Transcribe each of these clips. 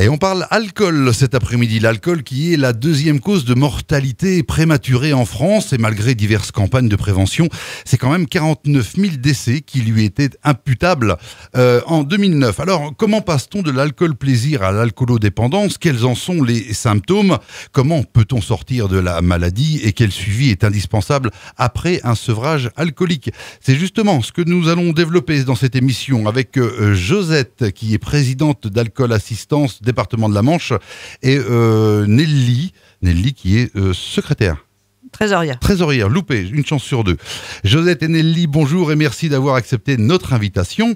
Et on parle alcool cet après-midi. L'alcool qui est la deuxième cause de mortalité prématurée en France. Et malgré diverses campagnes de prévention, c'est quand même 49 000 décès qui lui étaient imputables en 2009. Alors, comment passe-t-on de l'alcool plaisir à l'alcoolodépendance? Quels en sont les symptômes? Comment peut-on sortir de la maladie? Et quel suivi est indispensable après un sevrage alcoolique? C'est justement ce que nous allons développer dans cette émission avec Josette, qui est présidente d'Alcool Assistance département de la Manche, et Nelly qui est secrétaire. Trésorière, loupé, une chance sur deux. Josette et Nelly, bonjour et merci d'avoir accepté notre invitation.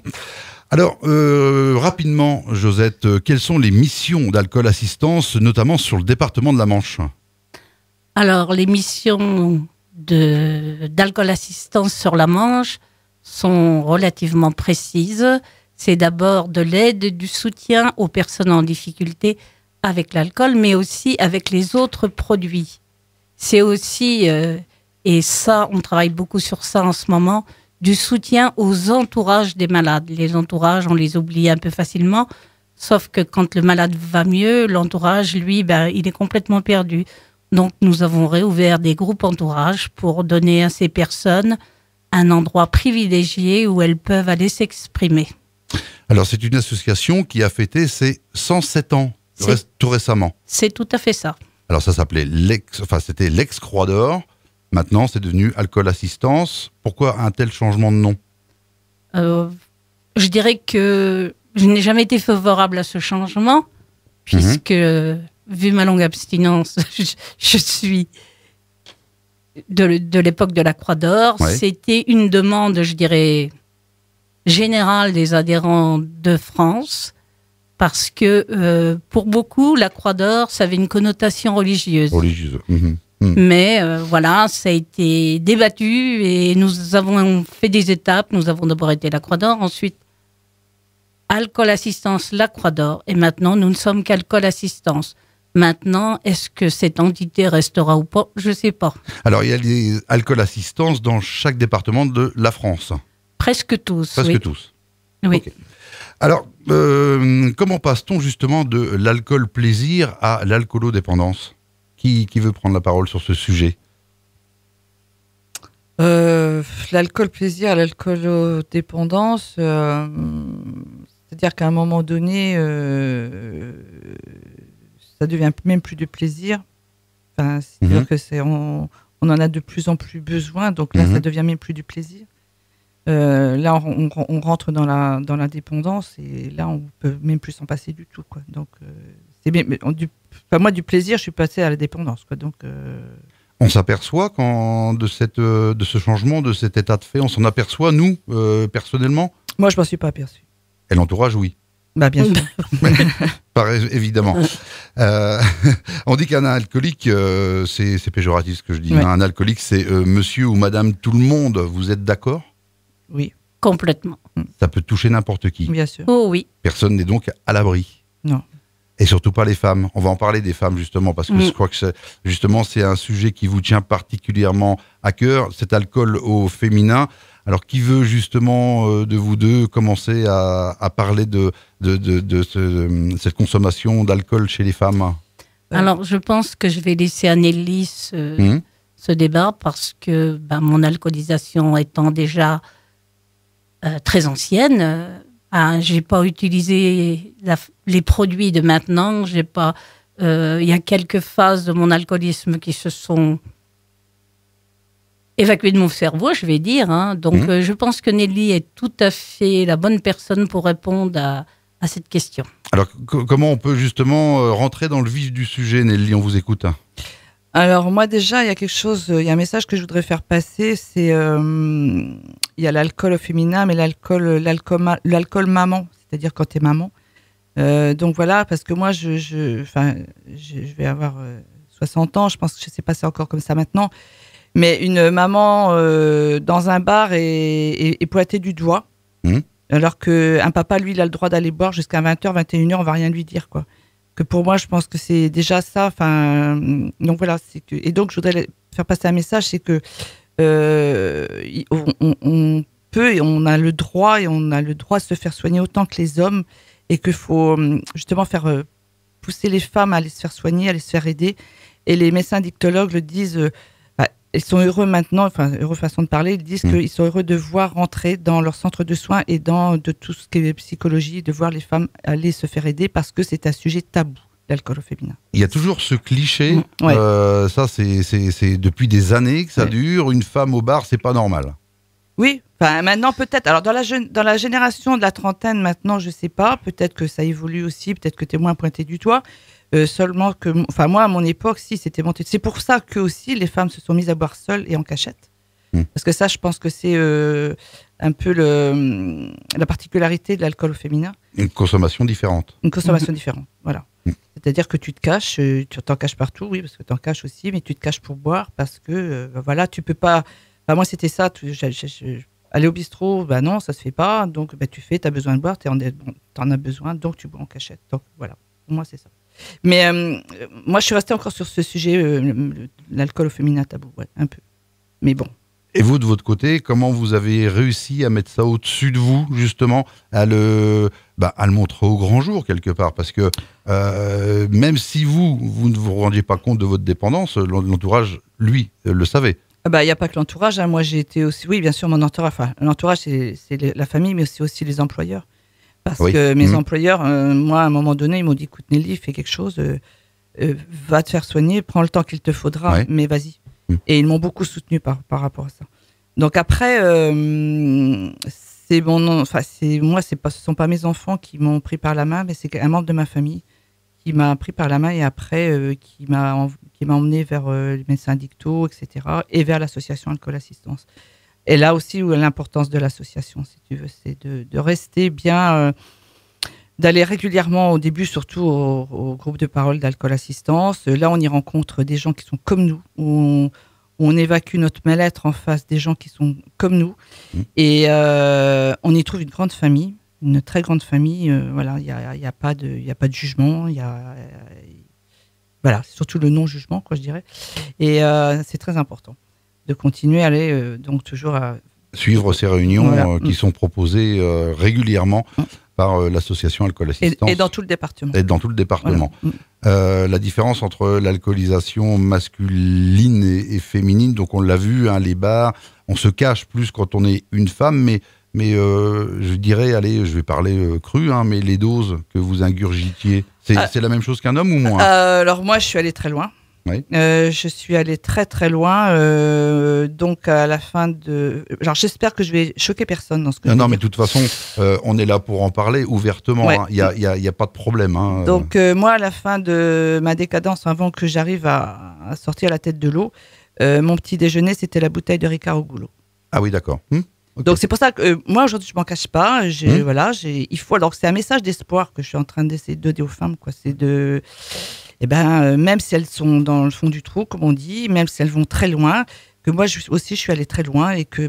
Alors, rapidement, Josette, quelles sont les missions d'Alcool Assistance, notamment sur le département de la Manche? Alors, les missions d'Alcool Assistance sur la Manche sont relativement précises. C'est d'abord de l'aide, du soutien aux personnes en difficulté avec l'alcool, mais aussi avec les autres produits. C'est aussi, et ça, on travaille beaucoup sur ça en ce moment, du soutien aux entourages des malades. Les entourages, on les oublie un peu facilement, sauf que quand le malade va mieux, l'entourage, lui, il est complètement perdu. Donc, nous avons réouvert des groupes entourages pour donner à ces personnes un endroit privilégié où elles peuvent aller s'exprimer. Alors, c'est une association qui a fêté ses 107 ans, tout récemment. C'est tout à fait ça. Alors, ça s'appelait c'était l'ex-Croix d'Or. Maintenant, c'est devenu Alcool Assistance. Pourquoi un tel changement de nom? Je dirais que je n'ai jamais été favorable à ce changement, puisque, vu ma longue abstinence, je suis de l'époque de la Croix d'Or. Ouais. C'était une demande, je dirais, générale des adhérents de France, parce que pour beaucoup, la Croix d'Or, ça avait une connotation religieuse. Mais voilà, ça a été débattu et nous avons fait des étapes. Nous avons d'abord été la Croix d'Or, ensuite Alcool Assistance, la Croix d'Or, et maintenant nous ne sommes qu'Alcool Assistance. Maintenant, est-ce que cette entité restera ou pas? Je ne sais pas. Alors, il y a les Alcool Assistance dans chaque département de la France. Presque tous. Presque tous. Oui. Okay. Alors, comment passe-t-on justement de l'alcool plaisir à l'alcoolodépendance? Qui veut prendre la parole sur ce sujet? L'alcool plaisir à l'alcoolodépendance, c'est-à-dire qu'à un moment donné, ça devient même plus de plaisir. Enfin, c'est-à-dire que on en a de plus en plus besoin, donc là, ça devient même plus du plaisir. Là, on rentre dans la dépendance et là, on peut même plus s'en passer du tout, quoi. Donc, c'est bien. Moi, du plaisir, je suis passé à la dépendance, quoi. Donc, on s'aperçoit de ce changement, de cet état de fait, on s'en aperçoit, nous, personnellement? Moi, je m'en suis pas aperçu. Et l'entourage, oui. Bah, bien sûr. Évidemment. On dit qu'un alcoolique, c'est péjoratif ce que je dis. Ouais. Un alcoolique, c'est monsieur ou madame tout le monde. Vous êtes d'accord? Oui. Complètement. Ça peut toucher n'importe qui. Bien sûr. Oh oui. Personne n'est donc à l'abri. Non. Et surtout pas les femmes. On va en parler des femmes justement, parce que je crois que c'est un sujet qui vous tient particulièrement à cœur, cet alcool au féminin. Alors, qui veut justement de vous deux commencer à parler de cette consommation d'alcool chez les femmes? Alors, je pense que je vais laisser à Nelly ce débat, parce que mon alcoolisation étant déjà très ancienne, j'ai pas utilisé les produits de maintenant. J'ai pas. Il y a quelques phases de mon alcoolisme qui se sont évacuées de mon cerveau, je vais dire. Hein. Donc, je pense que Nelly est tout à fait la bonne personne pour répondre à cette question. Alors, comment on peut justement rentrer dans le vif du sujet, Nelly? On vous écoute. Alors, moi, déjà, il y a un message que je voudrais faire passer, c'est il y a l'alcool au féminin, mais l'alcool maman, c'est-à-dire quand tu es maman. Donc voilà, parce que moi, je vais avoir 60 ans, je pense que je ne sais pas si c'est encore comme ça maintenant, mais une maman dans un bar est pointée du doigt, alors qu'un papa, lui, il a le droit d'aller boire jusqu'à 20h, 21h, on va rien lui dire, quoi. Que pour moi, je pense que c'est déjà ça. Donc voilà, et donc je voudrais faire passer un message, c'est que on peut et on a le droit de se faire soigner autant que les hommes, et qu'il faut justement faire pousser les femmes à aller se faire soigner, à aller se faire aider. Et les médecins dictologues le disent, ils sont heureux maintenant, enfin, heureux façon de parler, ils disent qu'ils sont heureux de voir rentrer dans leur centre de soins et de tout ce qui est psychologie, de voir les femmes aller se faire aider parce que c'est un sujet tabou, l'alcool au féminin. Il y a toujours ce cliché, Ouais. ça c'est depuis des années que ça dure, une femme au bar, c'est pas normal. Oui, enfin, maintenant peut-être. Alors dans la génération de la trentaine maintenant, je sais pas, peut-être que ça évolue aussi, peut-être que tu es moins pointé du doigt. Seulement que, enfin moi à mon époque, si c'était monté. C'est pour ça que aussi les femmes se sont mises à boire seules et en cachette. Parce que ça, je pense que c'est un peu la particularité de l'alcool au féminin. Une consommation différente. Une consommation différente, voilà. C'est-à-dire que tu te caches, tu t'en caches partout, oui, parce que tu en caches aussi, mais tu te caches pour boire parce que, voilà, tu peux pas. Enfin, moi, c'était ça. Aller au bistrot, bah non, ça se fait pas. Donc, bah, tu as besoin de boire, t'en as besoin, donc tu bois en cachette. Donc, voilà. Pour moi, c'est ça. Mais moi, je suis restée encore sur ce sujet, l'alcool au féminin tabou, ouais, un peu. Mais bon. Et vous, de votre côté, comment vous avez réussi à mettre ça au-dessus de vous, justement, à le montrer au grand jour, quelque part? Parce que même si vous ne vous rendiez pas compte de votre dépendance, l'entourage, lui, le savait. Il n'y a pas que l'entourage. Hein. Moi, j'ai été aussi... Oui, bien sûr, mon entourage. Enfin, l'entourage, c'est la famille, mais c'est aussi les employeurs. Parce que mes employeurs, moi, à un moment donné, ils m'ont dit, écoute, Nelly, fais quelque chose, va te faire soigner, prends le temps qu'il te faudra, mais vas-y. Et ils m'ont beaucoup soutenu par rapport à ça. Donc après, c'est mon nom. Enfin, ce sont pas mes enfants qui m'ont pris par la main, mais c'est un membre de ma famille qui m'a pris par la main et après qui m'a emmené vers les médecins dicto, etc. et vers l'association Alcool Assistance. Et là aussi, où l'importance de l'association, si tu veux, c'est de rester bien, d'aller régulièrement, au début, surtout au groupe de parole d'Alcool Assistance. Là, on y rencontre des gens qui sont comme nous, où on évacue notre mal-être en face des gens qui sont comme nous. Et on y trouve une grande famille, une très grande famille. Voilà, il y a pas de jugement. Voilà, c'est surtout le non-jugement, quoi, je dirais. Et c'est très important de continuer à aller donc toujours à suivre ces réunions qui sont proposées régulièrement par l'association Alcool Assistance. Et dans tout le département. Et dans tout le département. Voilà. La différence entre l'alcoolisation masculine et féminine, donc on l'a vu, hein, les bars, on se cache plus quand on est une femme, mais je dirais, allez, je vais parler cru, hein, mais les doses que vous ingurgitiez, c'est la même chose qu'un homme ou moins? Alors moi, je suis allée très loin. Oui. Je suis allée très très loin, donc à la fin de... Alors j'espère que je vais choquer personne dans ce que je vais dire. Mais de toute façon, on est là pour en parler ouvertement, Ouais. Hein. Il y a pas de problème. Hein. Donc moi, à la fin de ma décadence, avant que j'arrive à sortir la tête de l'eau, mon petit déjeuner, c'était la bouteille de Ricard au goulot. Ah oui, d'accord. Okay. Donc c'est pour ça que moi aujourd'hui je m'en cache pas. Il faut, alors c'est un message d'espoir que je suis en train d'essayer de donner aux femmes, quoi. C'est de... même si elles sont dans le fond du trou, comme on dit, même si elles vont très loin, que moi aussi je suis allée très loin et que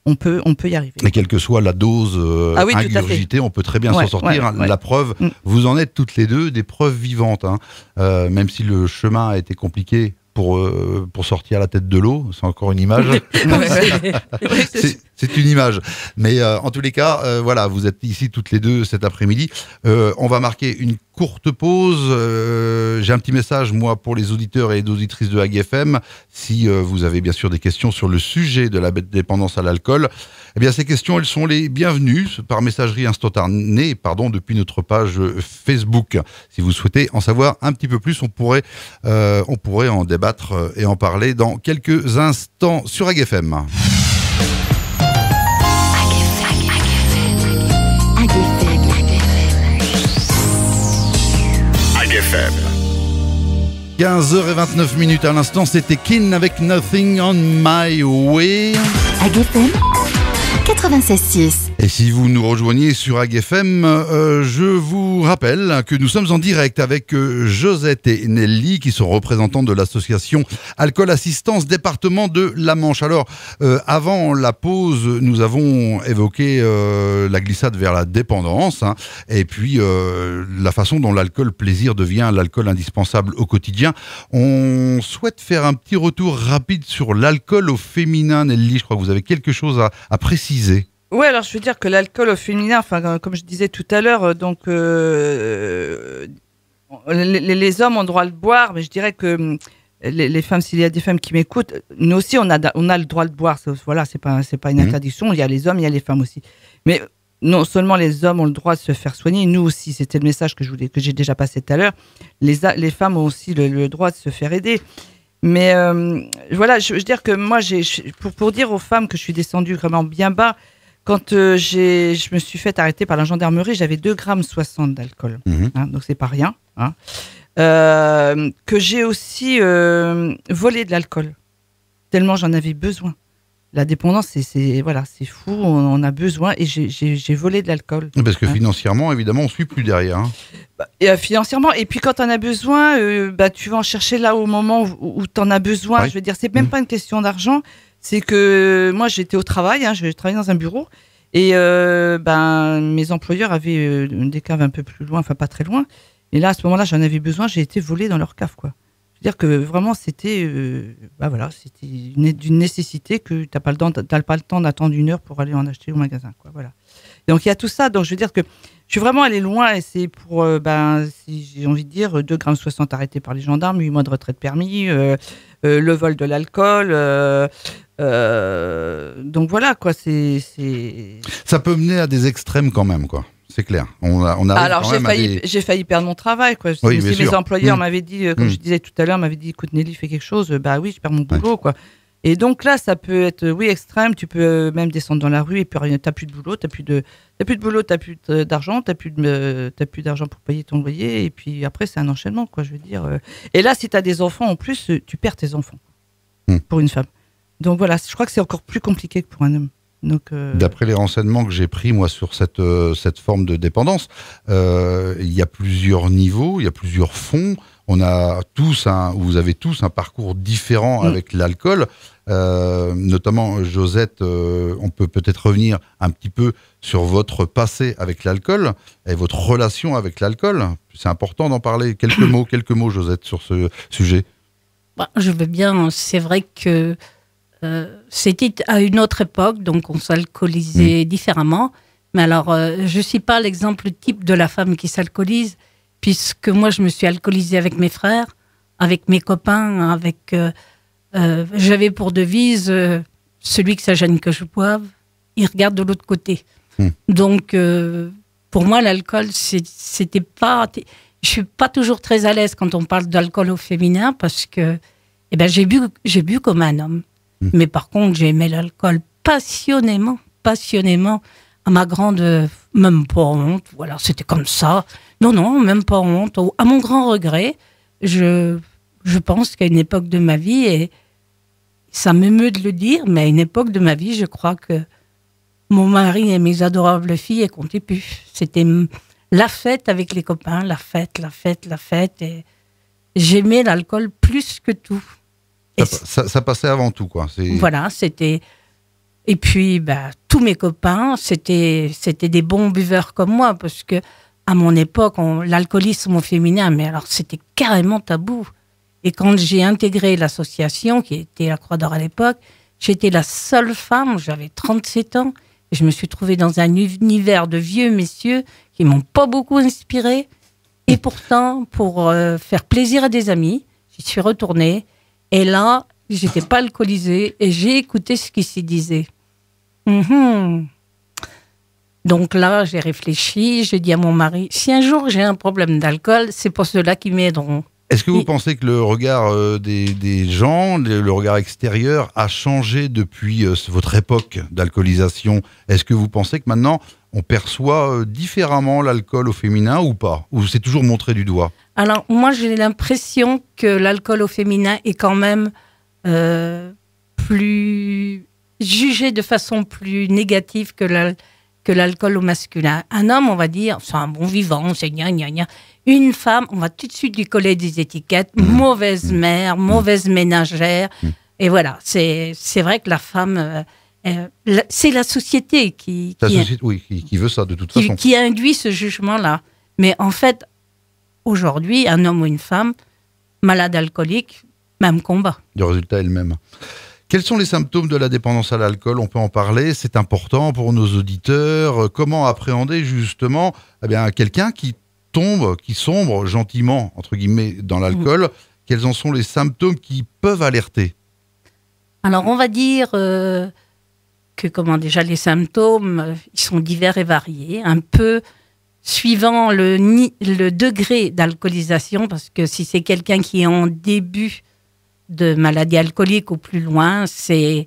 on peut y arriver. Mais quelle que soit la dose ingurgitée, on peut très bien s'en sortir. La preuve, vous en êtes toutes les deux des preuves vivantes. Hein. Même si le chemin a été compliqué pour sortir la tête de l'eau, c'est encore une image. C'est une image. Mais en tous les cas, voilà, vous êtes ici toutes les deux cet après-midi. On va marquer une courte pause. J'ai un petit message, moi, pour les auditeurs et les auditrices de AGFM. Si vous avez bien sûr des questions sur le sujet de la dépendance à l'alcool, eh bien, ces questions, elles sont les bienvenues par messagerie instantanée, depuis notre page Facebook. Si vous souhaitez en savoir un petit peu plus, on pourrait en débattre et en parler dans quelques instants sur AGFM. AGFM. 15h29 à l'instant, c'était Kin avec Nothing on My Way. AGFM 96.6. Et si vous nous rejoignez sur AGFM, je vous rappelle que nous sommes en direct avec Josette et Nelly qui sont représentants de l'association Alcool Assistance département de la Manche. Alors, avant la pause, nous avons évoqué la glissade vers la dépendance, hein, et puis la façon dont l'alcool plaisir devient l'alcool indispensable au quotidien. On souhaite faire un petit retour rapide sur l'alcool au féminin. Nelly, je crois que vous avez quelque chose à préciser. Oui, alors je veux dire que l'alcool au féminin, enfin, comme je disais tout à l'heure, donc les hommes ont le droit de boire, mais je dirais que les femmes, s'il y a des femmes qui m'écoutent, nous aussi, on a le droit de boire. Voilà, c'est pas une interdiction. Il y a les hommes, il y a les femmes aussi. Mais non seulement les hommes ont le droit de se faire soigner, nous aussi. C'était le message que j'ai déjà passé tout à l'heure. Les femmes ont aussi le droit de se faire aider. Mais voilà, je veux dire que moi, pour dire aux femmes que je suis descendue vraiment bien bas, quand je me suis fait arrêter par la gendarmerie, j'avais 2,60 g d'alcool. Hein, donc c'est pas rien. Hein. Que j'ai aussi volé de l'alcool, tellement j'en avais besoin. La dépendance, c'est fou, on a besoin, et j'ai volé de l'alcool. Parce que financièrement, évidemment, on ne suit plus derrière. Hein. Financièrement, et puis quand on a besoin, tu vas en chercher là au moment où tu en as besoin. Je veux dire, c'est même pas une question d'argent, c'est que moi j'étais au travail, je travaillais dans un bureau, et mes employeurs avaient des caves un peu plus loin, enfin pas très loin. Et là, à ce moment-là, j'en avais besoin, j'ai été volée dans leur cave, quoi. Je veux dire que vraiment, c'était d'une nécessité que t'as pas le temps d'attendre 1 heure pour aller en acheter au magasin, quoi. Voilà. Donc, il y a tout ça. Donc, je veux dire que je suis vraiment allée loin, et c'est pour, si j'ai envie de dire, 2,60 g arrêtés par les gendarmes, 8 mois de retraite permis, le vol de l'alcool. Donc, voilà, quoi. Ça peut mener à des extrêmes quand même, quoi. C'est clair. Alors, j'ai failli perdre mon travail, quoi. Oui, si mes employeurs m'avaient dit, comme je disais tout à l'heure, m'avaient dit, écoute Nelly, fais quelque chose, oui, je perds mon boulot, quoi. Et donc là, ça peut être, extrême. Tu peux même descendre dans la rue et puis t'as plus de boulot, t'as plus d'argent, t'as plus d'argent pour payer ton loyer. Et puis après, c'est un enchaînement, quoi. Je veux dire. Et là, si t'as des enfants en plus, tu perds tes enfants pour une femme. Donc voilà, je crois que c'est encore plus compliqué que pour un homme. Donc, d'après les renseignements que j'ai pris moi sur cette forme de dépendance, il y a plusieurs niveaux, il y a plusieurs fonds. Vous avez tous un parcours différent avec l'alcool. Notamment Josette, on peut peut-être revenir un petit peu sur votre passé avec l'alcool et votre relation avec l'alcool. C'est important d'en parler. Quelques mots, Josette, sur ce sujet. Je veux bien. C'est vrai que c'était à une autre époque, donc on s'alcoolisait différemment. Mais alors, je ne suis pas l'exemple type de la femme qui s'alcoolise, puisque moi, je me suis alcoolisée avec mes frères, avec mes copains, j'avais pour devise celui que ça gêne que je boive, il regarde de l'autre côté. Donc, pour moi, l'alcool, c'était pas. Je suis pas toujours très à l'aise quand on parle d'alcool au féminin, parce que j'ai bu comme un homme. Mais par contre, j'ai aimé l'alcool passionnément, à ma grande, même pas honte, voilà, c'était comme ça. Non, même pas honte. À mon grand regret, je pense qu'à une époque de ma vie, et ça m'émeut de le dire, mais à une époque de ma vie, je crois que mon mari et mes adorables filles, elles comptaient plus. C'était la fête avec les copains, la fête, et j'aimais l'alcool plus que tout. Ça passait avant tout, quoi. Voilà, c'était... Et puis, tous mes copains, c'était des bons buveurs comme moi, parce que à mon époque, l'alcoolisme au féminin, mais alors c'était carrément tabou. Et quand j'ai intégré l'association, qui était la Croix d'Or à l'époque, j'étais la seule femme, j'avais 37 ans, et je me suis trouvée dans un univers de vieux messieurs qui m'ont pas beaucoup inspirée. Et pourtant, pour faire plaisir à des amis, j'y suis retournée. Et là, j'étais pas alcoolisée et j'ai écouté ce qui s'y disait. Donc là, j'ai réfléchi, j'ai dit à mon mari, si un jour j'ai un problème d'alcool, c'est pour ceux-là qui m'aideront. Est-ce que vous pensez que le regard des gens, le regard extérieur a changé depuis votre époque d'alcoolisation? Est-ce que vous pensez que maintenant, on perçoit différemment l'alcool au féminin ou pas? Ou c'est toujours montré du doigt? Alors, moi, j'ai l'impression que l'alcool au féminin est quand même plus jugé de façon plus négative que l'alcool au masculin. Un homme, on va dire, c'est un bon vivant, c'est gna gna gna. Une femme, on va tout de suite lui coller des étiquettes, mauvaise mère, mauvaise ménagère. Et voilà, c'est vrai que la femme, c'est la société qui veut ça de toute façon. Qui induit ce jugement-là. Mais en fait, aujourd'hui, un homme ou une femme, malade alcoolique, même combat. Le résultat est le même. Quels sont les symptômes de la dépendance à l'alcool? On peut en parler, c'est important pour nos auditeurs. Comment appréhender justement quelqu'un qui qui sombre gentiment, entre guillemets, dans l'alcool, quels en sont les symptômes qui peuvent alerter? Alors, on va dire que déjà les symptômes, ils sont divers et variés, un peu suivant le degré d'alcoolisation, parce que si c'est quelqu'un qui est en début de maladie alcoolique ou plus loin, c'est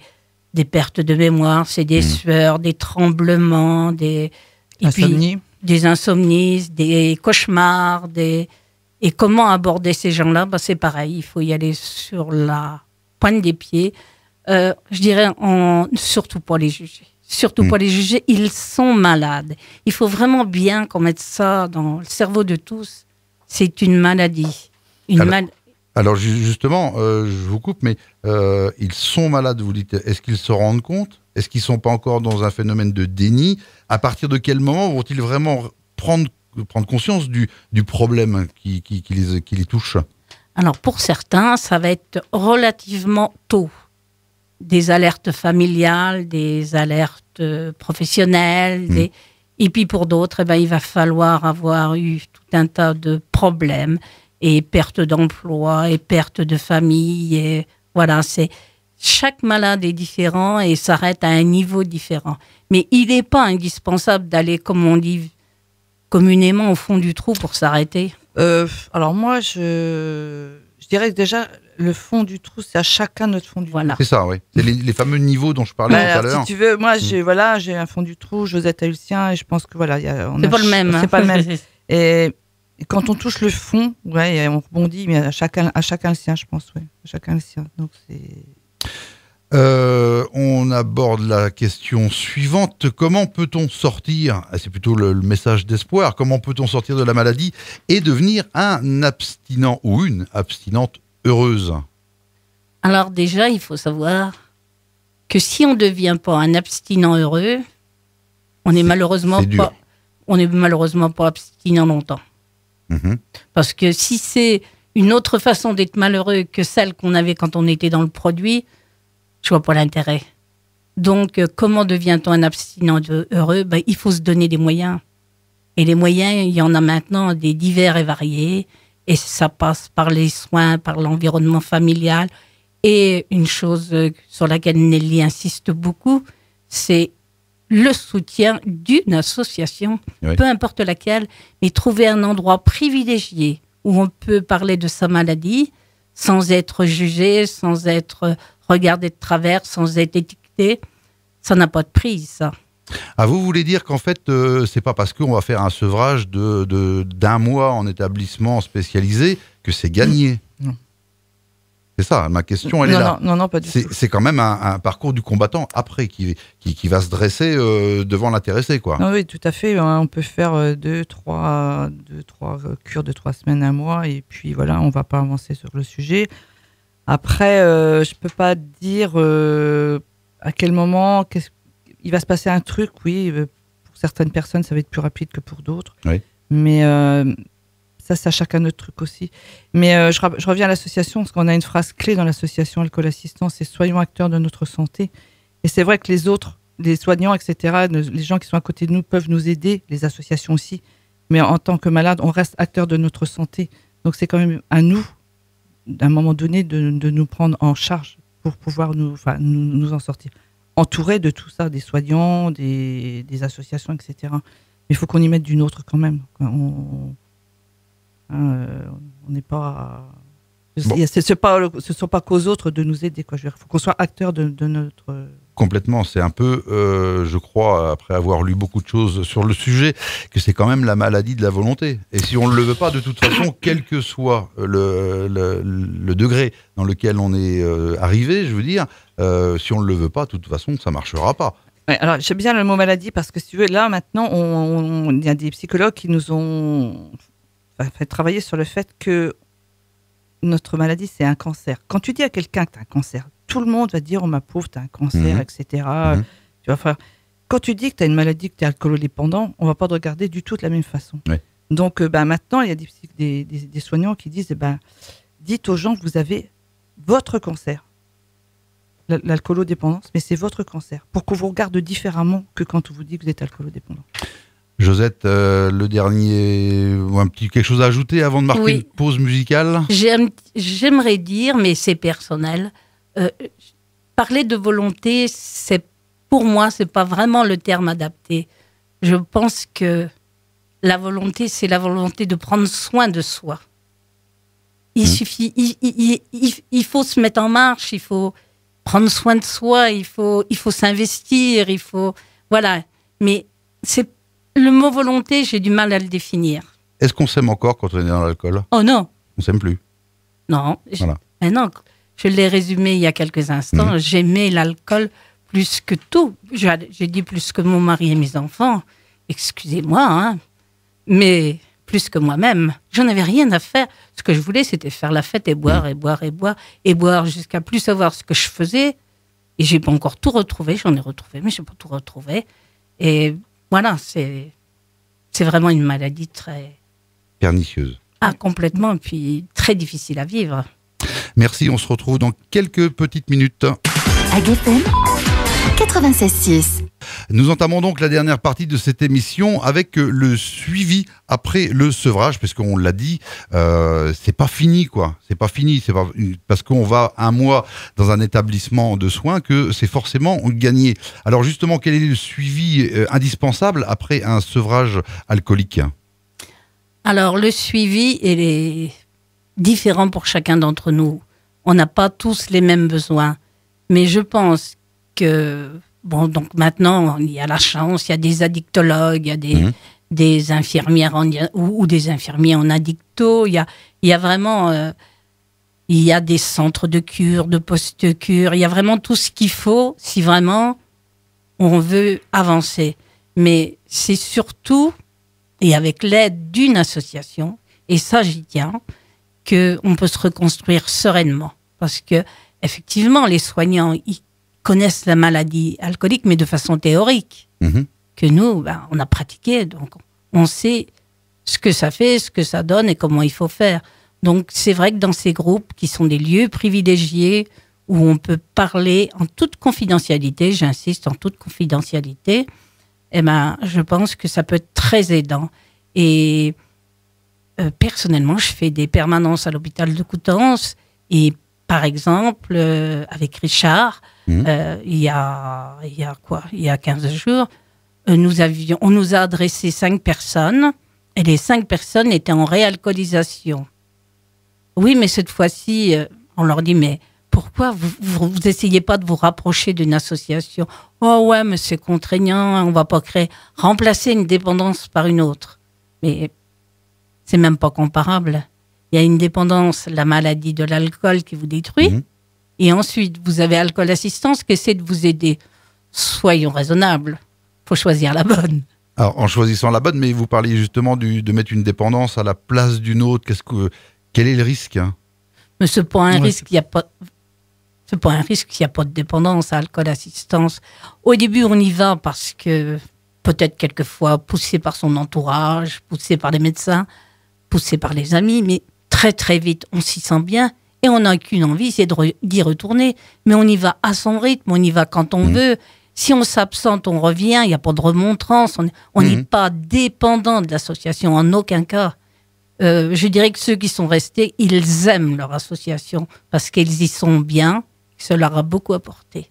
des pertes de mémoire, c'est des sueurs, des tremblements, des insomnies, des cauchemars, et comment aborder ces gens-là, c'est pareil, il faut y aller sur la pointe des pieds. Je dirais surtout pas les juger. Surtout pas les juger, ils sont malades. Il faut vraiment bien qu'on mette ça dans le cerveau de tous. C'est une maladie. Alors justement, je vous coupe, mais ils sont malades, vous dites. Est-ce qu'ils se rendent compte? Est-ce qu'ils ne sont pas encore dans un phénomène de déni? À partir de quel moment vont-ils vraiment prendre conscience du problème qui les touche? Alors pour certains, ça va être relativement tôt. Des alertes familiales, des alertes professionnelles. Et puis pour d'autres, il va falloir avoir eu tout un tas de problèmes et perte d'emploi et perte de famille. Et voilà, chaque malade est différent et s'arrête à un niveau différent. Mais il n'est pas indispensable d'aller, comme on dit communément, au fond du trou pour s'arrêter. Alors moi, je dirais que déjà, le fond du trou, c'est à chacun notre fond du trou. C'est ça, oui. C'est les fameux niveaux dont je parlais tout à l'heure. Si tu veux, moi, j'ai un fond du trou, Josette a eu le sien, et je pense que c'est pas le même. C'est pas le même. Et quand on touche le fond, on rebondit, mais à chacun le sien, je pense, ouais. À chacun le sien. Donc c'est. On aborde la question suivante. Comment peut-on sortir, c'est plutôt le message d'espoir, comment peut-on sortir de la maladie et devenir un abstinent ou une abstinente heureuse? Alors déjà, il faut savoir que si on ne devient pas un abstinent heureux, on n'est malheureusement pas abstinent longtemps. Parce que si c'est une autre façon d'être malheureux que celle qu'on avait quand on était dans le produit, je vois pas l'intérêt. Donc, comment devient-on un abstinent heureux? Il faut se donner des moyens. Et les moyens, il y en a maintenant des divers et variés. Et ça passe par les soins, par l'environnement familial. Et une chose sur laquelle Nelly insiste beaucoup, c'est le soutien d'une association, peu importe laquelle, mais trouver un endroit privilégié où on peut parler de sa maladie sans être jugé, sans être regardé de travers, sans être étiqueté. Ça n'a pas de prix, ça. Ah, vous voulez dire qu'en fait, c'est pas parce qu'on va faire un sevrage d'un mois en établissement spécialisé que c'est gagné. Non. C'est ça, ma question, elle est là. Non, pas du tout. C'est quand même un parcours du combattant après qui va se dresser devant l'intéressé, quoi. Non, oui, tout à fait. On peut faire 2-3 cures de 3 semaines, un mois, et puis voilà, on va pas avancer sur le sujet. Après, je peux pas dire à quel moment il va se passer un truc. Oui, pour certaines personnes, ça va être plus rapide que pour d'autres. Oui. Mais ça, c'est à chacun notre truc aussi. Mais je reviens à l'association, parce qu'on a une phrase clé dans l'association Alcool Assistance, c'est « Soyons acteurs de notre santé ». Et c'est vrai que les autres, les soignants, etc., les gens qui sont à côté de nous peuvent nous aider, les associations aussi. Mais en tant que malade, on reste acteurs de notre santé. Donc c'est quand même à nous, à un moment donné, de nous prendre en charge pour pouvoir nous en sortir. Entourés de tout ça, des soignants, des associations, etc. Mais il faut qu'on y mette d'une autre quand même. On n'est pas... Bon. Ce ne sont pas qu'aux autres de nous aider. Il faut qu'on soit acteur de notre... Complètement, c'est un peu, je crois, après avoir lu beaucoup de choses sur le sujet, que c'est quand même la maladie de la volonté. Et si on ne le veut pas, de toute façon, quel que soit le degré dans lequel on est arrivé, je veux dire, si on ne le veut pas, de toute façon, ça ne marchera pas. Ouais, alors, j'aime bien le mot maladie parce que si tu veux, là, maintenant, il y a des psychologues qui nous ont fait travailler sur le fait que notre maladie, c'est un cancer. Quand tu dis à quelqu'un que tu as un cancer, tout le monde va dire « Oh ma pauvre, tu as un cancer, etc. » Tu vas faire... Quand tu dis que tu as une maladie, que tu es alcoolodépendant, on ne va pas te regarder du tout de la même façon. Ouais. Donc maintenant, il y a des soignants qui disent dites aux gens que vous avez votre cancer. L'alcoolodépendance, mais c'est votre cancer. Pour qu'on vous regarde différemment que quand on vous dit que vous êtes alcoolodépendant. Josette, le dernier, ou quelque chose à ajouter avant de marquer Oui. une pause musicale? J'aimerais dire, mais c'est personnel, parler de volonté, pour moi, c'est pas vraiment le terme adapté. Je pense que la volonté, c'est la volonté de prendre soin de soi. Il suffit, il faut se mettre en marche, il faut prendre soin de soi, il faut s'investir, voilà. Mais le mot volonté, j'ai du mal à le définir. Est-ce qu'on s'aime encore quand on est dans l'alcool? Oh non, On s'aime plus. non. Voilà. Mais non, je l'ai résumé il y a quelques instants. J'aimais l'alcool plus que tout. J'ai dit plus que mon mari et mes enfants. Excusez-moi, hein, mais plus que moi-même. J'en avais rien à faire. Ce que je voulais, c'était faire la fête et boire, et boire, et boire, et boire jusqu'à plus savoir ce que je faisais. Et j'ai pas encore tout retrouvé. J'en ai retrouvé, mais j'ai pas tout retrouvé. Et voilà, c'est vraiment une maladie très... Pernicieuse. Ah, complètement, et puis très difficile à vivre. Merci, on se retrouve dans quelques petites minutes. AGFM 96.6. Nous entamons donc la dernière partie de cette émission avec le suivi après le sevrage, parce qu'on l'a dit, c'est pas fini, quoi. C'est pas fini, c'est pas parce qu'on va un mois dans un établissement de soins que c'est forcément gagné. Alors justement, quel est le suivi indispensable après un sevrage alcoolique? Alors, le suivi, il est différent pour chacun d'entre nous. On n'a pas tous les mêmes besoins. Mais je pense que, bon, donc maintenant, il y a la chance, il y a des addictologues, il y a des infirmières ou des infirmiers en addicto. Il y a vraiment, il y a des centres de cure, de post-cure. Il y a vraiment tout ce qu'il faut si vraiment on veut avancer. Mais c'est surtout, et avec l'aide d'une association, et ça j'y tiens, qu'on peut se reconstruire sereinement. Parce que, effectivement, les soignants, ils connaissent la maladie alcoolique, mais de façon théorique. Que nous, on a pratiqué, donc on sait ce que ça fait, ce que ça donne et comment il faut faire. Donc, c'est vrai que dans ces groupes, qui sont des lieux privilégiés, où on peut parler en toute confidentialité, j'insiste, en toute confidentialité, je pense que ça peut être très aidant. Et personnellement, je fais des permanences à l'hôpital de Coutances. Et par exemple, avec Richard, il y a 15 jours, on nous a adressé 5 personnes. Et les 5 personnes étaient en réalcoolisation. Oui, mais cette fois-ci, on leur dit, mais pourquoi vous essayez pas de vous rapprocher d'une association? Oh ouais, mais c'est contraignant, on va pas remplacer une dépendance par une autre. Mais c'est même pas comparable. Il y a une dépendance, la maladie de l'alcool qui vous détruit. Et ensuite, vous avez Alcool Assistance qui essaie de vous aider. Soyons raisonnables. Faut choisir la bonne. Alors, en choisissant la bonne, mais vous parliez justement de mettre une dépendance à la place d'une autre. Quel est le risque? Mais c'est pas un risque, il n'y a pas... C'est pas un risque s'il n'y a pas de dépendance à Alcool Assistance. Au début, on y va parce que peut-être quelquefois poussé par son entourage, poussé par les médecins, poussé par les amis, mais très très vite, on s'y sent bien et on n'a qu'une envie, c'est d'y retourner. Mais on y va à son rythme, on y va quand on veut. Si on s'absente, on revient, il n'y a pas de remontrance, on n'est pas dépendant de l'association en aucun cas. Je dirais que ceux qui sont restés, ils aiment leur association parce qu'ils y sont bien. Cela leur a beaucoup apporté.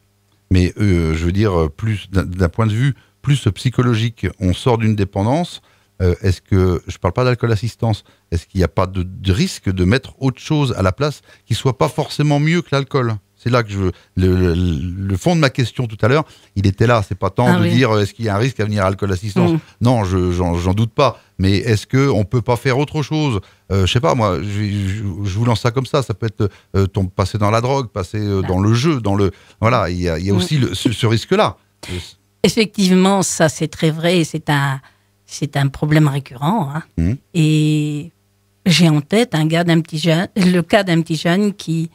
Mais je veux dire, plus d'un point de vue plus psychologique, on sort d'une dépendance. Est-ce que, je ne parle pas d'Alcool Assistance, est-ce qu'il n'y a pas de risque de mettre autre chose à la place qui ne soit pas forcément mieux que l'alcool? C'est là que le fond de ma question tout à l'heure, il était là. C'est pas tant de dire est-ce qu'il y a un risque à venir à Alcool Assistance. Non, j'en doute pas. Mais est-ce qu'on peut pas faire autre chose? Je sais pas, moi, je vous lance ça comme ça. Ça peut être passer dans la drogue, passer dans le jeu, voilà. Il y a aussi ce risque-là. Effectivement, ça c'est très vrai. C'est un problème récurrent. Hein. Et j'ai en tête le cas d'un petit jeune qui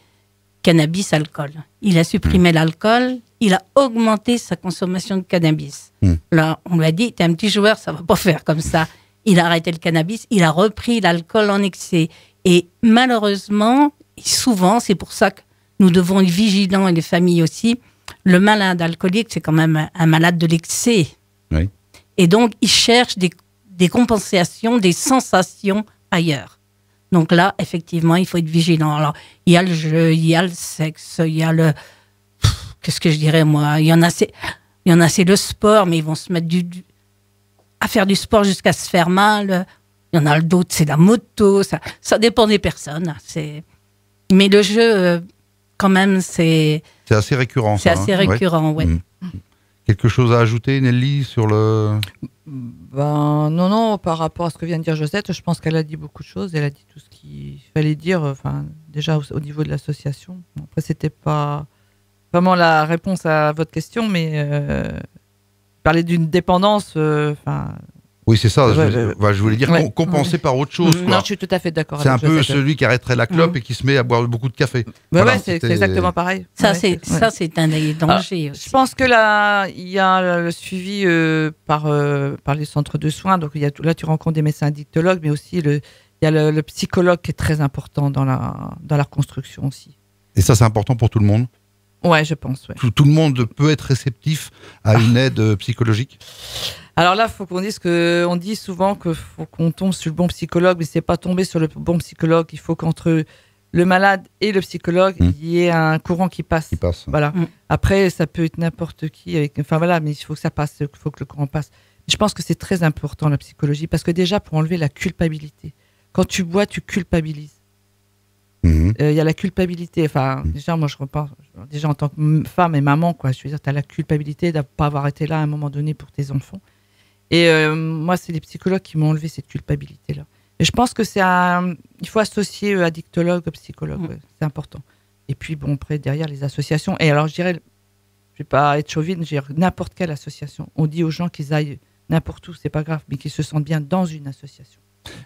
cannabis, alcool. Il a supprimé l'alcool, il a augmenté sa consommation de cannabis. Là, on lui a dit, t'es un petit joueur, ça va pas faire comme ça. Il a arrêté le cannabis, il a repris l'alcool en excès. Et malheureusement, souvent, c'est pour ça que nous devons être vigilants, et les familles aussi, le malade alcoolique, c'est quand même un malade de l'excès. Oui. Et donc, il cherche des des compensations, des sensations ailleurs. Donc là, effectivement, il faut être vigilant. Alors, il y a le jeu, il y a le sexe, il y a le... Qu'est-ce que je dirais, moi? Il y en a, c'est le sport, mais ils vont se mettre à faire du sport jusqu'à se faire mal. Il y en a d'autres, c'est la moto. Ça dépend des personnes. Mais le jeu, quand même, c'est assez récurrent. C'est assez récurrent, ouais. Quelque chose à ajouter, Nelly, sur le... Non, par rapport à ce que vient de dire Josette, je pense qu'elle a dit beaucoup de choses. Elle a dit tout ce qu'il fallait dire, déjà au niveau de l'association. Après, c'était pas vraiment la réponse à votre question, mais parler d'une dépendance, Oui, c'est ça. Je voulais dire compenser par autre chose. Non, je suis tout à fait d'accord. C'est un peu celui qui arrêterait la clope et qui se met à boire beaucoup de café. C'est exactement pareil. Ça, c'est un des dangers aussi. Je pense que là, il y a le suivi par les centres de soins. Donc, là, tu rencontres des médecins addictologues, mais aussi il y a le psychologue qui est très important dans la reconstruction aussi. Et ça, c'est important pour tout le monde? Ouais, je pense. Ouais. Tout le monde peut être réceptif à une aide psychologique? Alors là, il faut qu'on dise qu'on dit souvent qu'il faut qu'on tombe sur le bon psychologue, mais c'est pas tomber sur le bon psychologue. Il faut qu'entre le malade et le psychologue, il y ait un courant qui passe. Voilà. Après, ça peut être n'importe qui. Mais il faut que ça passe, il faut que le courant passe. Je pense que c'est très important, la psychologie, parce que déjà, pour enlever la culpabilité. Quand tu bois, tu culpabilises. Il y a la culpabilité. Déjà, moi, je repense, déjà en tant que femme et maman, quoi. Je veux dire, tu as la culpabilité de ne pas avoir été là à un moment donné pour tes enfants. Et moi, c'est les psychologues qui m'ont enlevé cette culpabilité-là. Et je pense que il faut associer addictologue, psychologue. C'est important. Et puis, après, derrière, les associations. Et alors, je dirais, je ne vais pas être chauvine, je veux dire, n'importe quelle association. On dit aux gens qu'ils aillent n'importe où, c'est pas grave, mais qu'ils se sentent bien dans une association.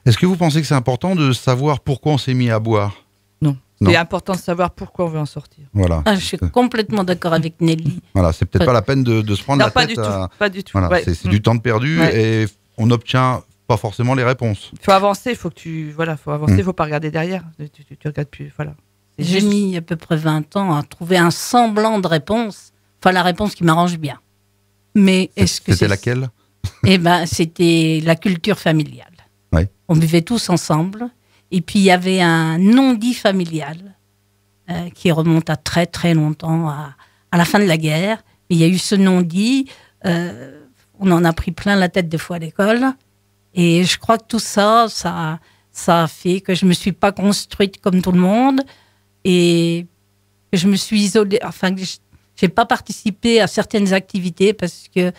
Est-ce que vous pensez que c'est important de savoir pourquoi on s'est mis à boire? Non. C'est important de savoir pourquoi on veut en sortir. Voilà. Je suis complètement d'accord avec Nelly. Voilà, c'est peut-être pas la peine de se prendre la tête. Pas du tout. Voilà, c'est du temps de perdu et on n'obtient pas forcément les réponses. Il faut avancer, il faut avancer, il faut pas regarder derrière. Tu regardes plus, voilà. J'ai mis à peu près 20 ans à trouver un semblant de réponse, la réponse qui m'arrange bien. Mais est-ce que c'était laquelle? C'était la culture familiale. Ouais. On buvait tous ensemble. Et puis, il y avait un non-dit familial qui remonte à très, très longtemps, à la fin de la guerre. Il y a eu ce non-dit. On en a pris plein la tête des fois à l'école. Et je crois que tout ça a fait que je ne me suis pas construite comme tout le monde et que je me suis isolée. Enfin, je n'ai pas participé à certaines activités parce que,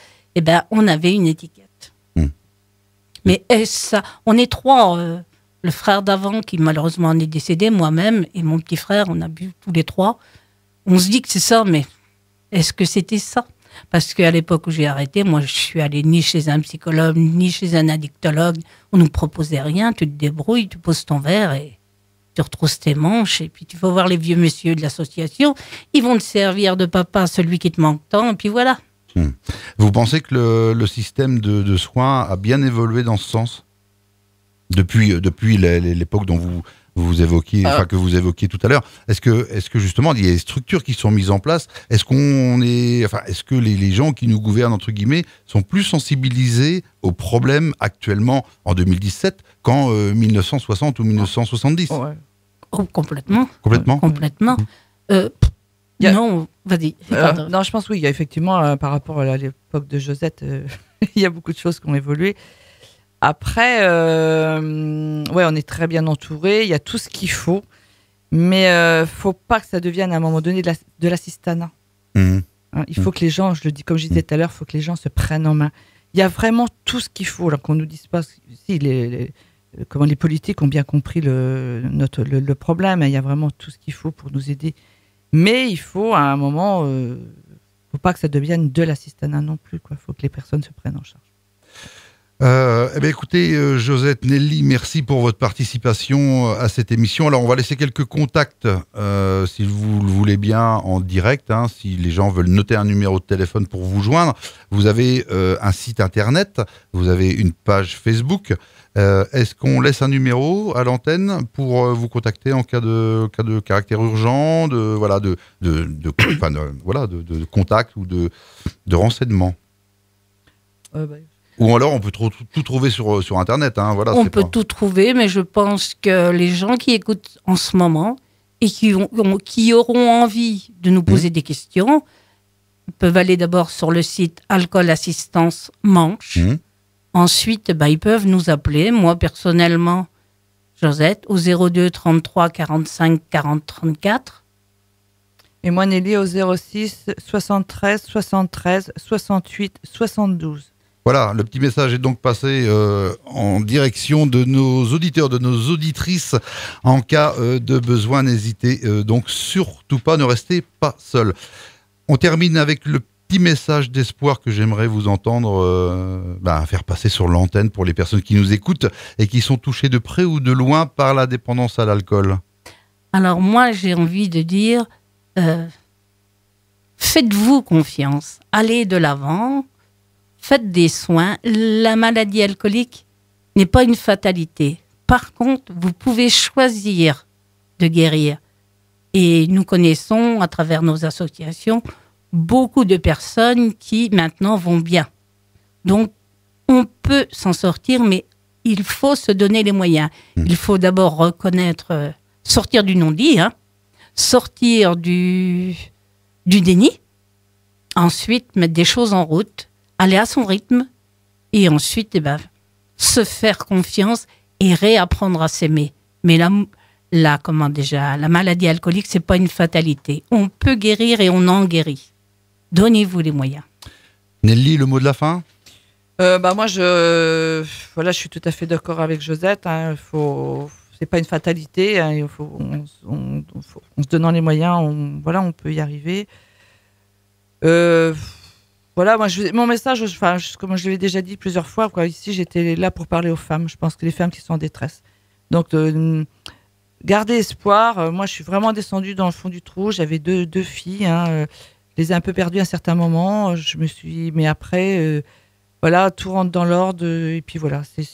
on avait une étiquette. Mais on est trois... le frère d'avant, qui malheureusement en est décédé, moi-même, et mon petit frère, on a bu tous les trois. On se dit que c'est ça, mais est-ce que c'était ça? Parce qu'à l'époque où j'ai arrêté, moi, je suis allée ni chez un psychologue, ni chez un addictologue. On nous proposait rien, tu te débrouilles, tu poses ton verre et tu retrousses tes manches. Et puis, tu vas voir les vieux messieurs de l'association. Ils vont te servir de papa, celui qui te manque tant, et puis voilà. Vous pensez que le système de soins a bien évolué dans ce sens? Depuis l'époque dont vous évoquiez, que vous évoquiez tout à l'heure, est-ce que justement il y a des structures qui sont mises en place? Est-ce que les gens qui nous gouvernent entre guillemets sont plus sensibilisés aux problèmes actuellement en 2017 qu'en 1960 ou 1970? Complètement. Complètement. Non, vas-y. Non, je pense oui, il y a effectivement par rapport à l'époque de Josette, il y a beaucoup de choses qui ont évolué. Après, on est très bien entouré, il y a tout ce qu'il faut, mais faut pas que ça devienne à un moment donné de l'assistanat. Il faut que les gens, comme je disais tout à l'heure, il faut que les gens se prennent en main. Il y a vraiment tout ce qu'il faut, alors qu'on nous dise pas si comment les politiques ont bien compris le problème. Il y a vraiment tout ce qu'il faut pour nous aider, mais il faut à un moment, faut pas que ça devienne de l'assistanat non plus. Il faut que les personnes se prennent en charge. Écoutez, Josette, Nelly, merci pour votre participation à cette émission. Alors, on va laisser quelques contacts, si vous le voulez bien, en direct. Si les gens veulent noter un numéro de téléphone pour vous joindre. Vous avez un site internet, vous avez une page Facebook. Est-ce qu'on laisse un numéro à l'antenne pour vous contacter en cas de caractère urgent, de contact ou de renseignement? Ou alors on peut tout trouver sur Internet. Hein, voilà, On peut tout trouver, mais je pense que les gens qui écoutent en ce moment et qui auront envie de nous poser des questions peuvent aller d'abord sur le site Alcool Assistance Manche. Ensuite, ils peuvent nous appeler. Moi, personnellement, Josette, au 02 33 45 40 34. Et moi, Nelly, au 06 73 73 68 72. Voilà, le petit message est donc passé en direction de nos auditeurs, de nos auditrices. En cas de besoin, n'hésitez donc surtout pas, ne restez pas seuls. On termine avec le petit message d'espoir que j'aimerais vous entendre faire passer sur l'antenne pour les personnes qui nous écoutent et qui sont touchées de près ou de loin par la dépendance à l'alcool. Alors moi, j'ai envie de dire, faites-vous confiance, allez de l'avant. Faites des soins. La maladie alcoolique n'est pas une fatalité. Par contre, vous pouvez choisir de guérir. Et nous connaissons, à travers nos associations, beaucoup de personnes qui maintenant vont bien. Donc, on peut s'en sortir, mais il faut se donner les moyens. Il faut d'abord reconnaître, sortir du non-dit, sortir du déni, ensuite mettre des choses en route, aller à son rythme et ensuite se faire confiance et réapprendre à s'aimer. Mais la maladie alcoolique, c'est pas une fatalité. On peut guérir et on en guérit. Donnez-vous les moyens. Nelly, le mot de la fin ? Moi, je suis tout à fait d'accord avec Josette. C'est pas une fatalité. Il faut, en se donnant les moyens, on peut y arriver. Mon message, comme je l'ai déjà dit plusieurs fois, ici j'étais là pour parler aux femmes. Je pense que les femmes qui sont en détresse. Donc, gardez espoir. Moi, je suis vraiment descendue dans le fond du trou. J'avais deux filles. Je les ai un peu perdues à un certain moment. Mais après, tout rentre dans l'ordre. Et puis voilà, c'est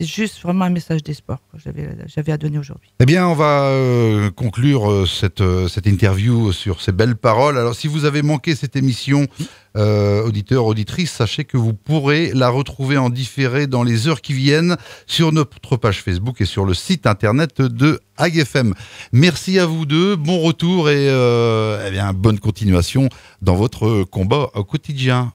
juste vraiment un message d'espoir que j'avais à donner aujourd'hui. Eh bien, on va conclure cette interview sur ces belles paroles. Alors, si vous avez manqué cette émission, auditeurs, auditrices, sachez que vous pourrez la retrouver en différé dans les heures qui viennent sur notre page Facebook et sur le site internet de AgFM. Merci à vous deux, bon retour et bonne continuation dans votre combat au quotidien.